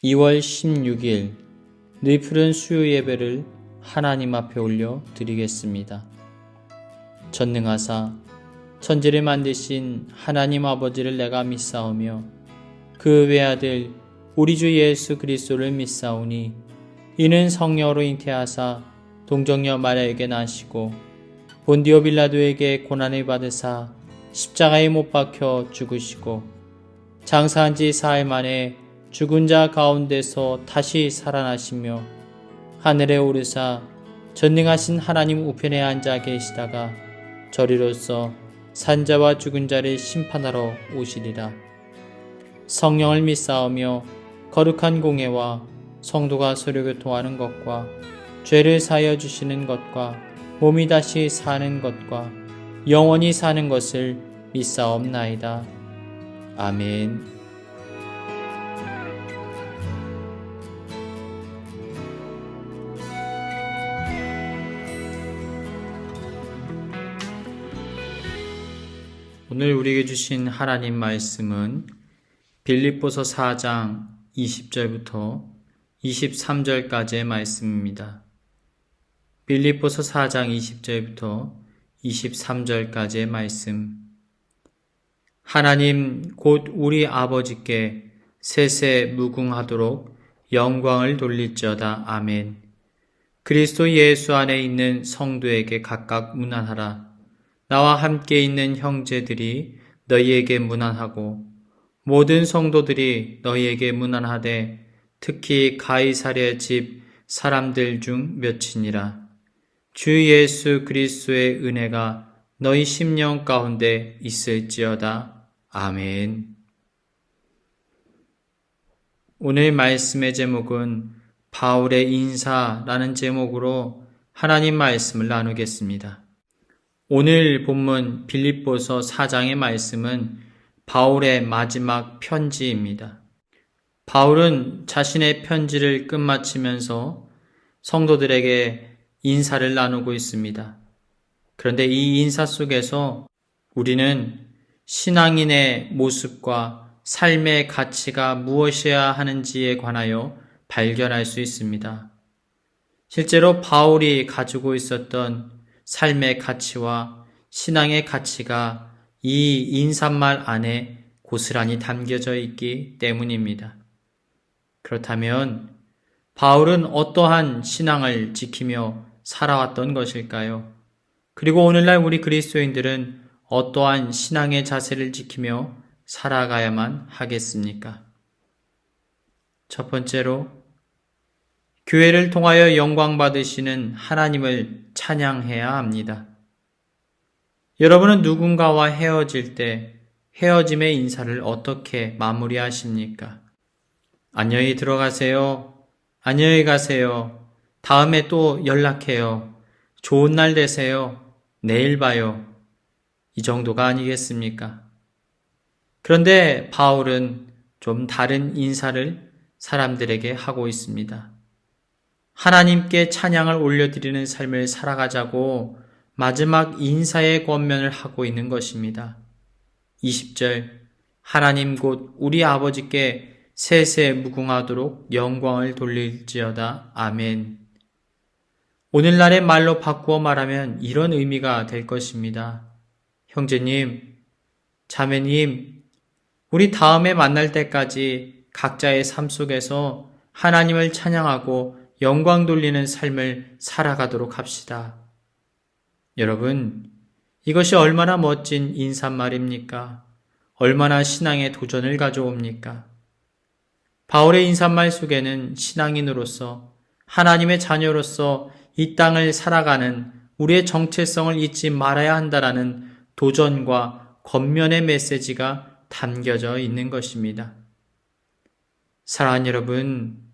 2월 16일 느푸른 수요 예배를 하나님 앞에 올려 드리겠습니다. 전능하사 천지를 만드신 하나님 아버지를 내가 믿사오며 그 외아들 우리 주 예수 그리스도를 믿사오니 이는 성령으로 잉태하사 동정녀 마리아에게 나시고 본디오 빌라도에게 고난을 받으사 십자가에 못 박혀 죽으시고 장사한 지 사흘 만에 죽은 자 가운데서 다시 살아나시며 하늘에 오르사 전능하신 하나님 우편에 앉아 계시다가 저리로서 산자와 죽은 자를 심판하러 오시리라. 성령을 믿사오며 거룩한 공예와 성도가 서로 교통하는 것과 죄를 사하여 주시는 것과 몸이 다시 사는 것과 영원히 사는 것을 믿사옵나이다. 아멘. 오늘 우리에게 주신 하나님 말씀은 빌립보서 4장 20절부터 23절까지의 말씀입니다. 빌립보서 4장 20절부터 23절까지의 말씀. 하나님 곧 우리 아버지께 세세 무궁하도록 영광을 돌릴지어다. 아멘. 그리스도 예수 안에 있는 성도에게 각각 문안하라. 나와 함께 있는 형제들이 너희에게 문안하고 모든 성도들이 너희에게 문안하되 특히 가이사랴 집 사람들 중 몇이니라. 주 예수 그리스도의 은혜가 너희 심령 가운데 있을지어다. 아멘. 오늘 말씀의 제목은 바울의 인사라는 제목으로 하나님 말씀을 나누겠습니다. 오늘 본문 빌립보서 4장의 말씀은 바울의 마지막 편지입니다. 바울은 자신의 편지를 끝마치면서 성도들에게 인사를 나누고 있습니다. 그런데 이 인사 속에서 우리는 신앙인의 모습과 삶의 가치가 무엇이어야 하는지에 관하여 발견할 수 있습니다. 실제로 바울이 가지고 있었던 삶의 가치와 신앙의 가치가 이 인사말 안에 고스란히 담겨져 있기 때문입니다. 그렇다면 바울은 어떠한 신앙을 지키며 살아왔던 것일까요? 그리고 오늘날 우리 그리스도인들은 어떠한 신앙의 자세를 지키며 살아가야만 하겠습니까? 첫 번째로 교회를 통하여 영광 받으시는 하나님을 찬양해야 합니다. 여러분은 누군가와 헤어질 때 헤어짐의 인사를 어떻게 마무리하십니까? 안녕히 들어가세요. 안녕히 가세요. 다음에 또 연락해요. 좋은 날 되세요. 내일 봐요. 이 정도가 아니겠습니까? 그런데 바울은 좀 다른 인사를 사람들에게 하고 있습니다. 하나님께 찬양을 올려드리는 삶을 살아가자고 마지막 인사의 권면을 하고 있는 것입니다. 20절 하나님 곧 우리 아버지께 세세 무궁하도록 영광을 돌릴지어다. 아멘. 오늘날의 말로 바꾸어 말하면 이런 의미가 될 것입니다. 형제님, 자매님, 우리 다음에 만날 때까지 각자의 삶 속에서 하나님을 찬양하고 영광 돌리는 삶을 살아가도록 합시다. 여러분, 이것이 얼마나 멋진 인사말입니까? 얼마나 신앙의 도전을 가져옵니까? 바울의 인사말 속에는 신앙인으로서 하나님의 자녀로서 이 땅을 살아가는 우리의 정체성을 잊지 말아야 한다라는 도전과 권면의 메시지가 담겨져 있는 것입니다. 사랑하는 여러분,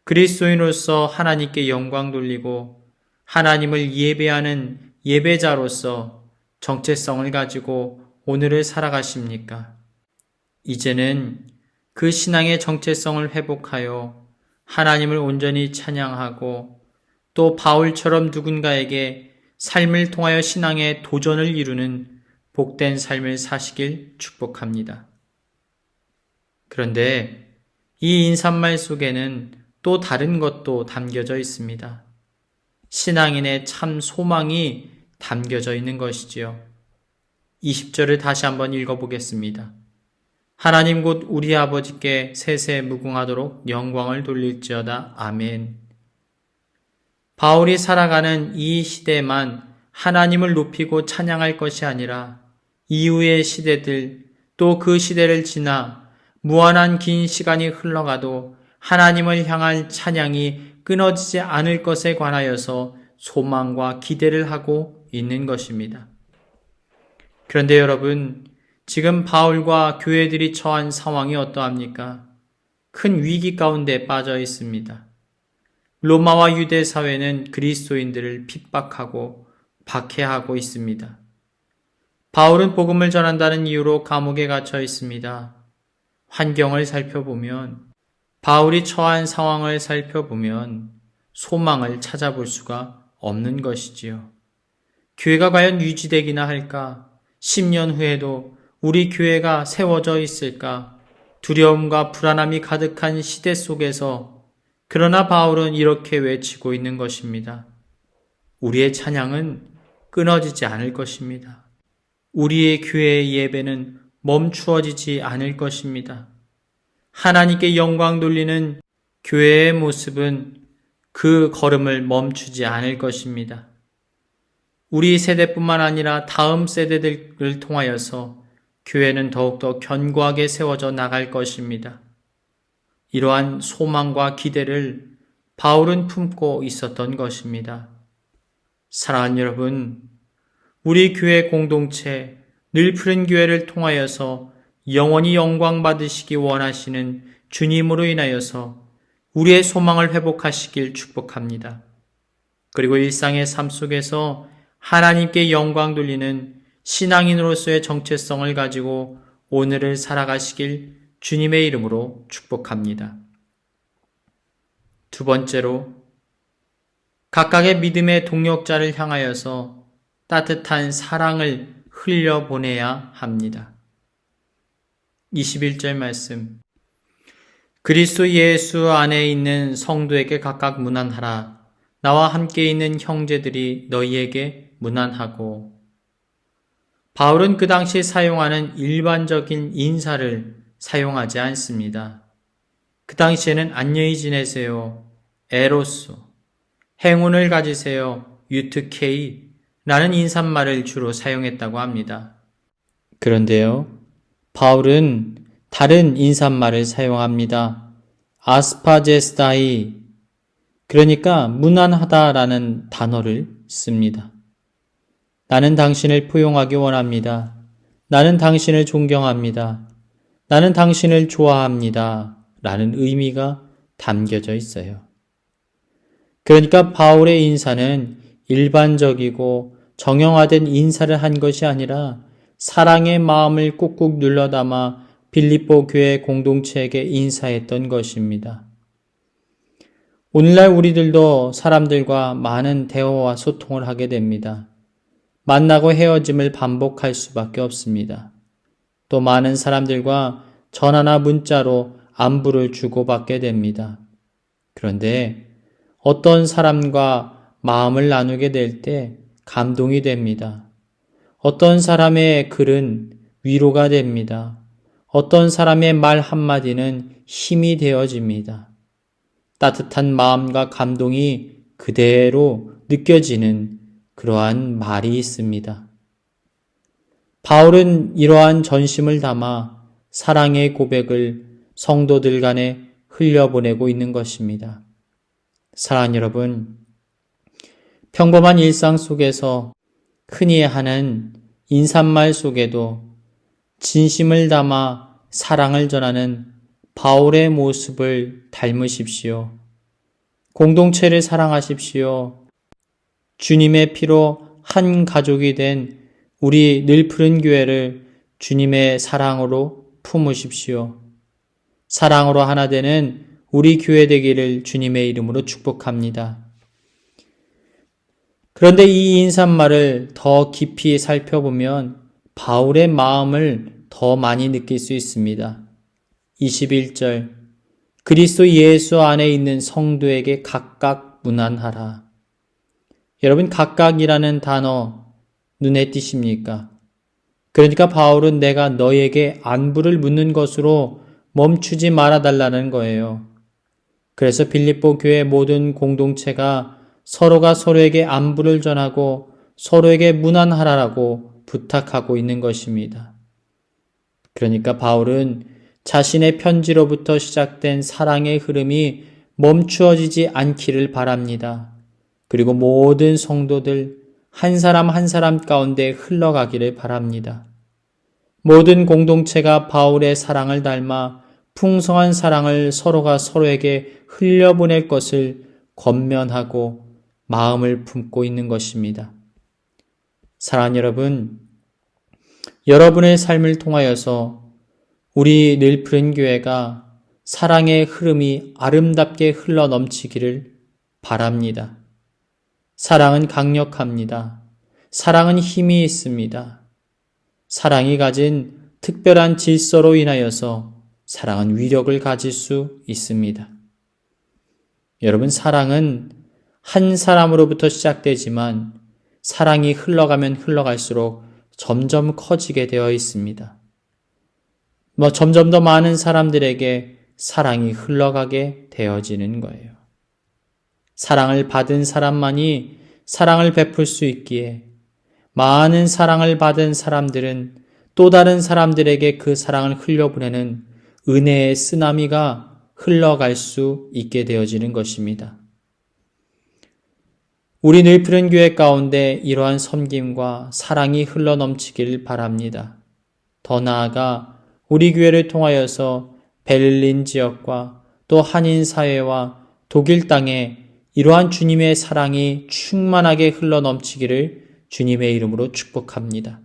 그리스도인으로서 하나님께 영광 돌리고 하나님을 예배하는 예배자로서 정체성을 가지고 오늘을 살아가십니까? 이제는 그 신앙의 정체성을 회복하여 하나님을 온전히 찬양하고 또 바울처럼 누군가에게 삶을 통하여 신앙의 도전을 이루는 복된 삶을 사시길 축복합니다. 그런데 이 인사말 속에는 또 다른 것도 담겨져 있습니다. 신앙인의 참 소망이 담겨져 있는 것이지요. 20절을 다시 한번 읽어보겠습니다. 하나님 곧 우리 아버지께 세세 무궁하도록 영광을 돌릴지어다. 아멘. 바울이 살아가는 이 시대만 하나님을 높이고 찬양할 것이 아니라 이후의 시대들, 또 그 시대를 지나 무한한 긴 시간이 흘러가도 하나님을 향할 찬양이 끊어지지 않을 것에 관하여서 소망과 기대를 하고 있는 것입니다. 그런데 여러분, 지금 바울과 교회들이 처한 상황이 어떠합니까? 큰 위기 가운데 빠져 있습니다. 로마와 유대 사회는 그리스도인들을 핍박하고 박해하고 있습니다. 바울은 복음을 전한다는 이유로 감옥에 갇혀 있습니다. 환경을 살펴보면, 바울이 처한 상황을 살펴보면 소망을 찾아볼 수가 없는 것이지요. 교회가 과연 유지되기나 할까? 10년 후에도 우리 교회가 세워져 있을까? 두려움과 불안함이 가득한 시대 속에서 그러나 바울은 이렇게 외치고 있는 것입니다. 우리의 찬양은 끊어지지 않을 것입니다. 우리의 교회의 예배는 멈추어지지 않을 것입니다. 하나님께 영광 돌리는 교회의 모습은 그 걸음을 멈추지 않을 것입니다. 우리 세대뿐만 아니라 다음 세대들을 통하여서 교회는 더욱더 견고하게 세워져 나갈 것입니다. 이러한 소망과 기대를 바울은 품고 있었던 것입니다. 사랑하는 여러분, 우리 교회 공동체 늘 푸른 교회를 통하여서 영원히 영광 받으시기 원하시는 주님으로 인하여서 우리의 소망을 회복하시길 축복합니다. 그리고 일상의 삶 속에서 하나님께 영광 돌리는 신앙인으로서의 정체성을 가지고 오늘을 살아가시길 주님의 이름으로 축복합니다. 두 번째로, 각각의 믿음의 동력자를 향하여서 따뜻한 사랑을 흘려보내야 합니다. 21절 말씀. 그리스도 예수 안에 있는 성도에게 각각 문안하라. 나와 함께 있는 형제들이 너희에게 문안하고. 바울은 그 당시 사용하는 일반적인 인사를 사용하지 않습니다. 그 당시에는 안녕히 지내세요, 에로스, 행운을 가지세요, 유트케이 라는 인사말을 주로 사용했다고 합니다. 그런데요, 바울은 다른 인사말을 사용합니다. 아스파제스다이, 그러니까 무난하다라는 단어를 씁니다. 나는 당신을 포용하기 원합니다. 나는 당신을 존경합니다. 나는 당신을 좋아합니다. 라는 의미가 담겨져 있어요. 그러니까 바울의 인사는 일반적이고 정형화된 인사를 한 것이 아니라 사랑의 마음을 꾹꾹 눌러 담아 빌립보 교회 공동체에게 인사했던 것입니다. 오늘날 우리들도 사람들과 많은 대화와 소통을 하게 됩니다. 만나고 헤어짐을 반복할 수밖에 없습니다. 또 많은 사람들과 전화나 문자로 안부를 주고받게 됩니다. 그런데 어떤 사람과 마음을 나누게 될 때 감동이 됩니다. 어떤 사람의 글은 위로가 됩니다. 어떤 사람의 말 한마디는 힘이 되어집니다. 따뜻한 마음과 감동이 그대로 느껴지는 그러한 말이 있습니다. 바울은 이러한 전심을 담아 사랑의 고백을 성도들 간에 흘려보내고 있는 것입니다. 사랑하는 여러분, 평범한 일상 속에서 흔히 하는 인사말 속에도 진심을 담아 사랑을 전하는 바울의 모습을 닮으십시오. 공동체를 사랑하십시오. 주님의 피로 한 가족이 된 우리 늘 푸른 교회를 주님의 사랑으로 품으십시오. 사랑으로 하나 되는 우리 교회 되기를 주님의 이름으로 축복합니다. 그런데 이 인사말을 더 깊이 살펴보면 바울의 마음을 더 많이 느낄 수 있습니다. 21절. 그리스도 예수 안에 있는 성도에게 각각 문안하라. 여러분, 각각이라는 단어 눈에 띄십니까? 그러니까 바울은 내가 너에게 안부를 묻는 것으로 멈추지 말아달라는 거예요. 그래서 빌립보 교회 모든 공동체가 서로가 서로에게 안부를 전하고 서로에게 문안하라고 부탁하고 있는 것입니다. 그러니까 바울은 자신의 편지로부터 시작된 사랑의 흐름이 멈추어지지 않기를 바랍니다. 그리고 모든 성도들 한 사람 한 사람 가운데 흘러가기를 바랍니다. 모든 공동체가 바울의 사랑을 닮아 풍성한 사랑을 서로가 서로에게 흘려보낼 것을 권면하고 마음을 품고 있는 것입니다. 사랑하는 여러분, 여러분의 삶을 통하여서 우리 늘푸른 교회가 사랑의 흐름이 아름답게 흘러 넘치기를 바랍니다. 사랑은 강력합니다. 사랑은 힘이 있습니다. 사랑이 가진 특별한 질서로 인하여서 사랑은 위력을 가질 수 있습니다. 여러분, 사랑은 한 사람으로부터 시작되지만 사랑이 흘러가면 흘러갈수록 점점 커지게 되어 있습니다. 점점 더 많은 사람들에게 사랑이 흘러가게 되어지는 거예요. 사랑을 받은 사람만이 사랑을 베풀 수 있기에 많은 사랑을 받은 사람들은 또 다른 사람들에게 그 사랑을 흘려보내는 은혜의 쓰나미가 흘러갈 수 있게 되어지는 것입니다. 우리 늘푸른 교회 가운데 이러한 섬김과 사랑이 흘러넘치기를 바랍니다. 더 나아가 우리 교회를 통하여서 베를린 지역과 또 한인 사회와 독일 땅에 이러한 주님의 사랑이 충만하게 흘러넘치기를 주님의 이름으로 축복합니다.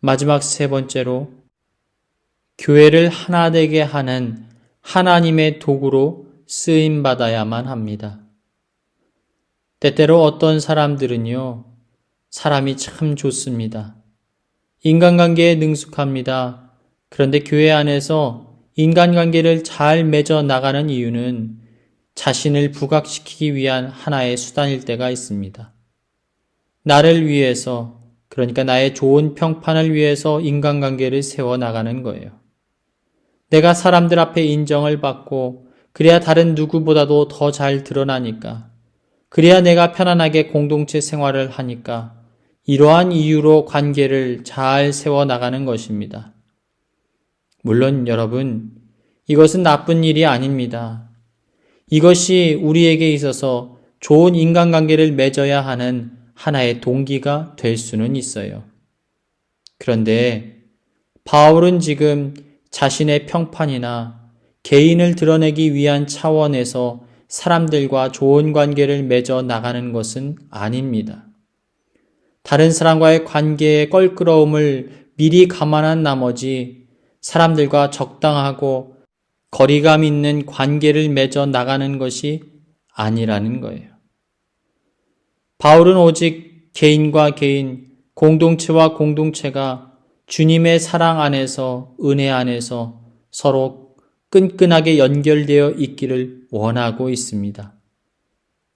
마지막 세 번째로, 교회를 하나 되게 하는 하나님의 도구로 쓰임받아야만 합니다. 때때로 어떤 사람들은요, 사람이 참 좋습니다. 인간관계에 능숙합니다. 그런데 교회 안에서 인간관계를 잘 맺어 나가는 이유는 자신을 부각시키기 위한 하나의 수단일 때가 있습니다. 나를 위해서, 그러니까 나의 좋은 평판을 위해서 인간관계를 세워나가는 거예요. 내가 사람들 앞에 인정을 받고 그래야 다른 누구보다도 더 잘 드러나니까, 그래야 내가 편안하게 공동체 생활을 하니까 이러한 이유로 관계를 잘 세워나가는 것입니다. 물론 여러분, 이것은 나쁜 일이 아닙니다. 이것이 우리에게 있어서 좋은 인간관계를 맺어야 하는 하나의 동기가 될 수는 있어요. 그런데 바울은 지금 자신의 평판이나 개인을 드러내기 위한 차원에서 사람들과 좋은 관계를 맺어 나가는 것은 아닙니다. 다른 사람과의 관계의 껄끄러움을 미리 감안한 나머지 사람들과 적당하고 거리감 있는 관계를 맺어 나가는 것이 아니라는 거예요. 바울은 오직 개인과 개인, 공동체와 공동체가 주님의 사랑 안에서, 은혜 안에서 서로 끈끈하게 연결되어 있기를 원하고 있습니다.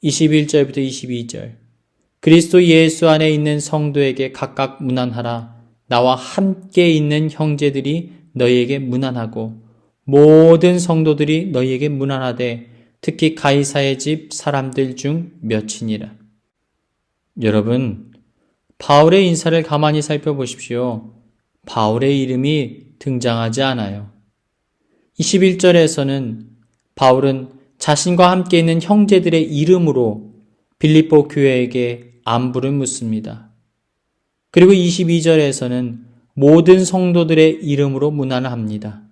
21절부터 22절, 그리스도 예수 안에 있는 성도에게 각각 문안하라. 나와 함께 있는 형제들이 너희에게 문안하고 모든 성도들이 너희에게 문안하되 특히 가이사의 집 사람들 중 몇이니라. 여러분, 바울의 인사를 가만히 살펴보십시오. 바울의 이름이 등장하지 않아요. 21절에서는 바울은 자신과 함께 있는 형제들의 이름으로 빌립보 교회에게 안부를 묻습니다. 그리고 22절에서는 모든 성도들의 이름으로 문안을 합니다.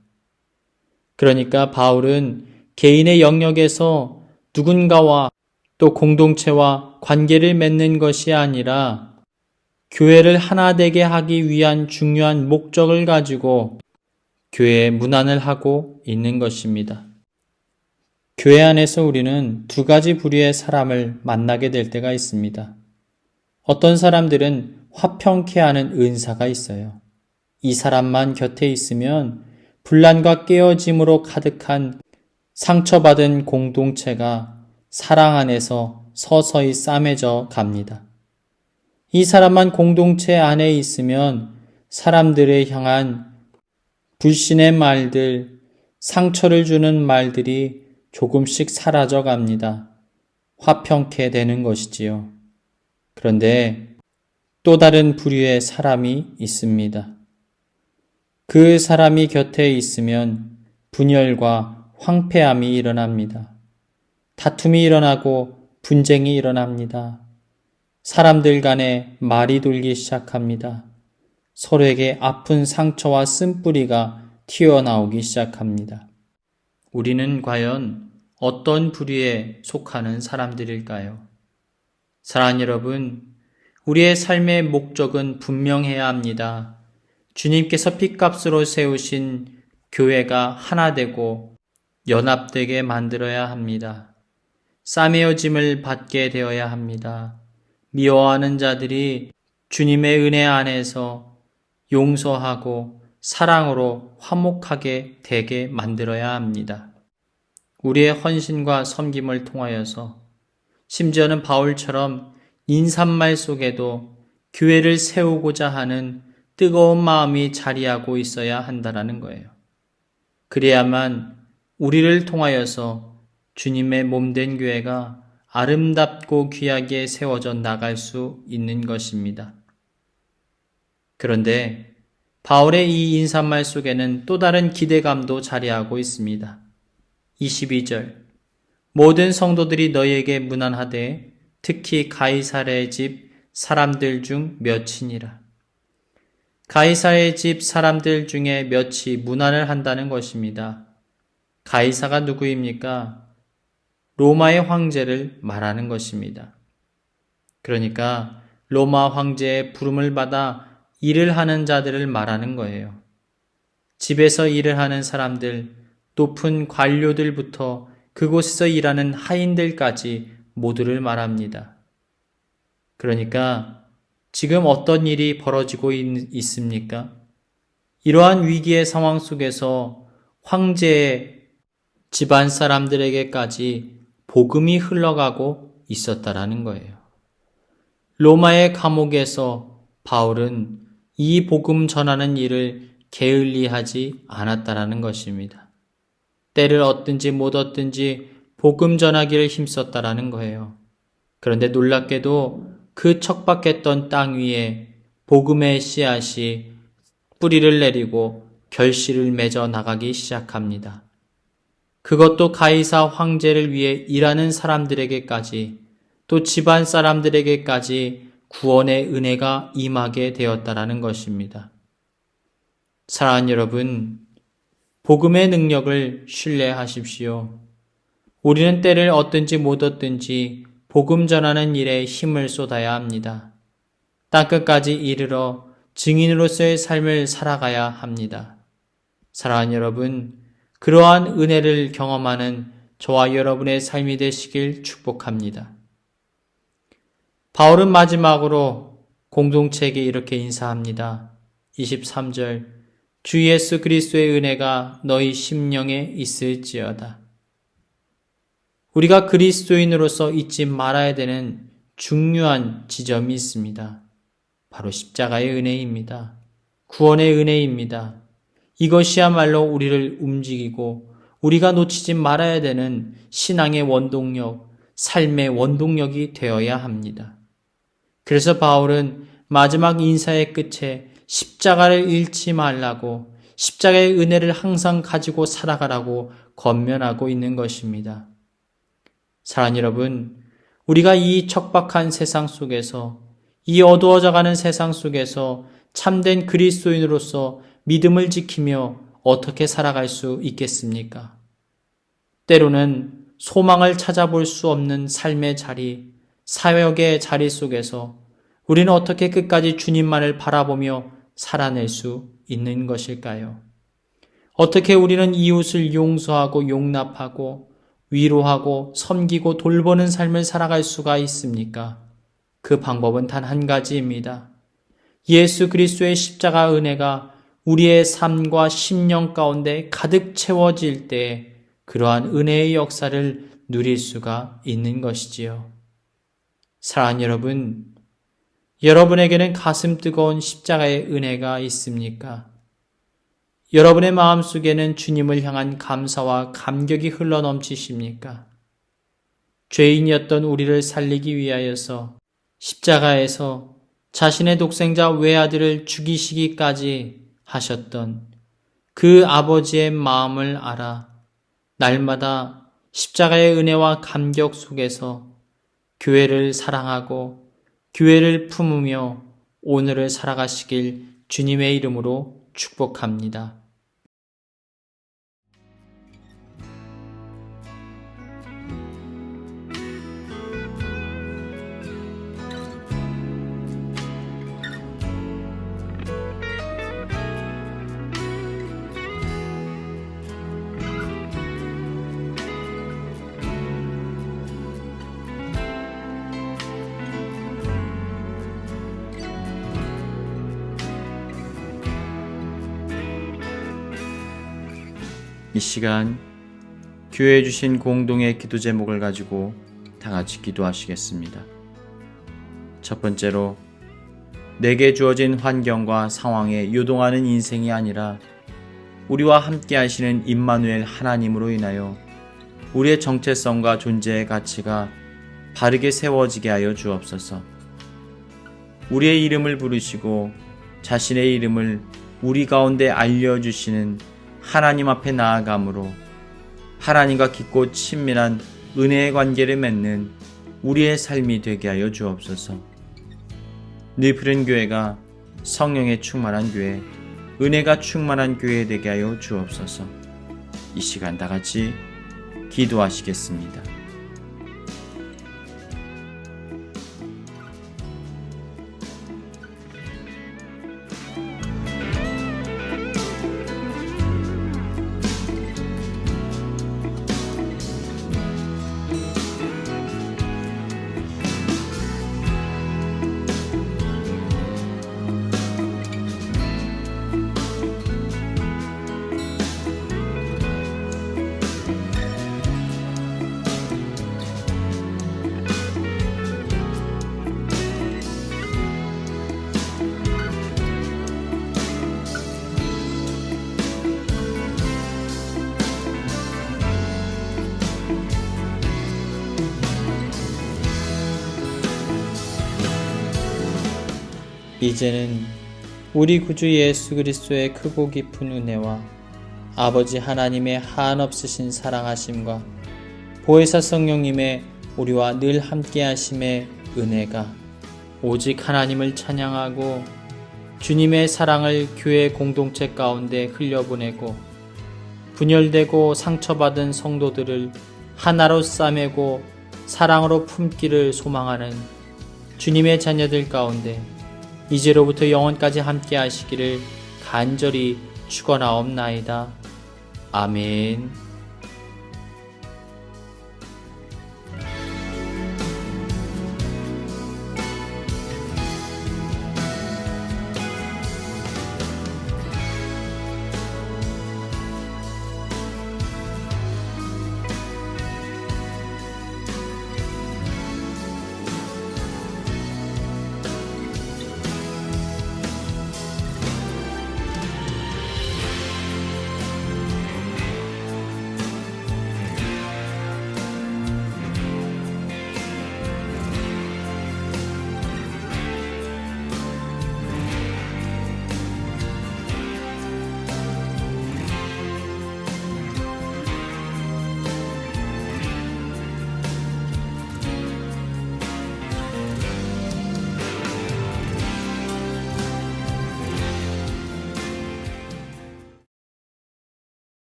그러니까 바울은 개인의 영역에서 누군가와 또 공동체와 관계를 맺는 것이 아니라 교회를 하나 되게 하기 위한 중요한 목적을 가지고 교회에 문안을 하고 있는 것입니다. 교회 안에서 우리는 두 가지 부류의 사람을 만나게 될 때가 있습니다. 어떤 사람들은 화평케 하는 은사가 있어요. 이 사람만 곁에 있으면 분란과 깨어짐으로 가득한 상처받은 공동체가 사랑 안에서 서서히 싸매져 갑니다. 이 사람만 공동체 안에 있으면 사람들을 향한 불신의 말들, 상처를 주는 말들이 조금씩 사라져 갑니다. 화평케 되는 것이지요. 그런데 또 다른 부류의 사람이 있습니다. 그 사람이 곁에 있으면 분열과 황폐함이 일어납니다. 다툼이 일어나고 분쟁이 일어납니다. 사람들 간에 말이 돌기 시작합니다. 서로에게 아픈 상처와 쓴뿌리가 튀어나오기 시작합니다. 우리는 과연 어떤 부류에 속하는 사람들일까요? 사랑하는 여러분, 우리의 삶의 목적은 분명해야 합니다. 주님께서 핏값으로 세우신 교회가 하나 되고 연합되게 만들어야 합니다. 싸매어짐을 받게 되어야 합니다. 미워하는 자들이 주님의 은혜 안에서 용서하고 사랑으로 화목하게 되게 만들어야 합니다. 우리의 헌신과 섬김을 통하여서 심지어는 바울처럼 인삿말 속에도 교회를 세우고자 하는 뜨거운 마음이 자리하고 있어야 한다는 거예요. 그래야만 우리를 통하여서 주님의 몸된 교회가 아름답고 귀하게 세워져 나갈 수 있는 것입니다. 그런데 바울의 이 인사말 속에는 또 다른 기대감도 자리하고 있습니다. 22절 모든 성도들이 너희에게 문안하되 특히 가이사랴의 집 사람들 중 몇이니라. 가이사의 집 사람들 중에 몇이 문안을 한다는 것입니다. 가이사가 누구입니까? 로마의 황제를 말하는 것입니다. 그러니까 로마 황제의 부름을 받아 일을 하는 자들을 말하는 거예요. 집에서 일을 하는 사람들, 높은 관료들부터 그곳에서 일하는 하인들까지 모두를 말합니다. 그러니까 지금 어떤 일이 벌어지고 있습니까? 이러한 위기의 상황 속에서 황제의 집안 사람들에게까지 복음이 흘러가고 있었다라는 거예요. 로마의 감옥에서 바울은 이 복음 전하는 일을 게을리하지 않았다라는 것입니다. 때를 얻든지 못 얻든지 복음 전하기를 힘썼다라는 거예요. 그런데 놀랍게도 그 척박했던 땅 위에 복음의 씨앗이 뿌리를 내리고 결실을 맺어 나가기 시작합니다. 그것도 가이사 황제를 위해 일하는 사람들에게까지 또 집안 사람들에게까지 구원의 은혜가 임하게 되었다라는 것입니다. 사랑하는 여러분, 복음의 능력을 신뢰하십시오. 우리는 때를 얻든지 못 얻든지 복음 전하는 일에 힘을 쏟아야 합니다. 땅끝까지 이르러 증인으로서의 삶을 살아가야 합니다. 사랑하는 여러분, 그러한 은혜를 경험하는 저와 여러분의 삶이 되시길 축복합니다. 바울은 마지막으로 공동체에게 이렇게 인사합니다. 23절 주 예수 그리스도의 은혜가 너희 심령에 있을지어다. 우리가 그리스도인으로서 잊지 말아야 되는 중요한 지점이 있습니다. 바로 십자가의 은혜입니다. 구원의 은혜입니다. 이것이야말로 우리를 움직이고 우리가 놓치지 말아야 되는 신앙의 원동력, 삶의 원동력이 되어야 합니다. 그래서 바울은 마지막 인사의 끝에 십자가를 잃지 말라고, 십자가의 은혜를 항상 가지고 살아가라고 권면하고 있는 것입니다. 사랑하는 여러분, 우리가 이 척박한 세상 속에서, 이 어두워져가는 세상 속에서 참된 그리스도인으로서 믿음을 지키며 어떻게 살아갈 수 있겠습니까? 때로는 소망을 찾아볼 수 없는 삶의 자리, 사역의 자리 속에서 우리는 어떻게 끝까지 주님만을 바라보며 살아낼 수 있는 것일까요? 어떻게 우리는 이웃을 용서하고 용납하고 위로하고 섬기고 돌보는 삶을 살아갈 수가 있습니까? 그 방법은 단 한 가지입니다. 예수 그리스도의 십자가 은혜가 우리의 삶과 심령 가운데 가득 채워질 때 그러한 은혜의 역사를 누릴 수가 있는 것이지요. 사랑하는 여러분, 여러분에게는 가슴 뜨거운 십자가의 은혜가 있습니까? 여러분의 마음속에는 주님을 향한 감사와 감격이 흘러넘치십니까? 죄인이었던 우리를 살리기 위하여서 십자가에서 자신의 독생자 외아들을 죽이시기까지 하셨던 그 아버지의 마음을 알아 날마다 십자가의 은혜와 감격 속에서 교회를 사랑하고 교회를 품으며 오늘을 살아가시길 주님의 이름으로 축복합니다. 이 시간 교회에 주신 공동의 기도 제목을 가지고 다 같이 기도하시겠습니다. 첫 번째로, 내게 주어진 환경과 상황에 요동하는 인생이 아니라 우리와 함께 하시는 임마누엘 하나님으로 인하여 우리의 정체성과 존재의 가치가 바르게 세워지게 하여 주옵소서. 우리의 이름을 부르시고 자신의 이름을 우리 가운데 알려주시는 하나님 앞에 나아감으로 하나님과 깊고 친밀한 은혜의 관계를 맺는 우리의 삶이 되게 하여 주옵소서. 느푸른 교회가 성령에 충만한 교회, 은혜가 충만한 교회 되게 하여 주옵소서. 이 시간 다 같이 기도하시겠습니다. 이제는 우리 구주 예수 그리스도의 크고 깊은 은혜와 아버지 하나님의 한없으신 사랑하심과 보혜사 성령님의 우리와 늘 함께하심의 은혜가 오직 하나님을 찬양하고 주님의 사랑을 교회 공동체 가운데 흘려보내고 분열되고 상처받은 성도들을 하나로 싸매고 사랑으로 품기를 소망하는 주님의 자녀들 가운데 이제로부터 영원까지 함께 하시기를 간절히 축원하옵나이다. 아멘.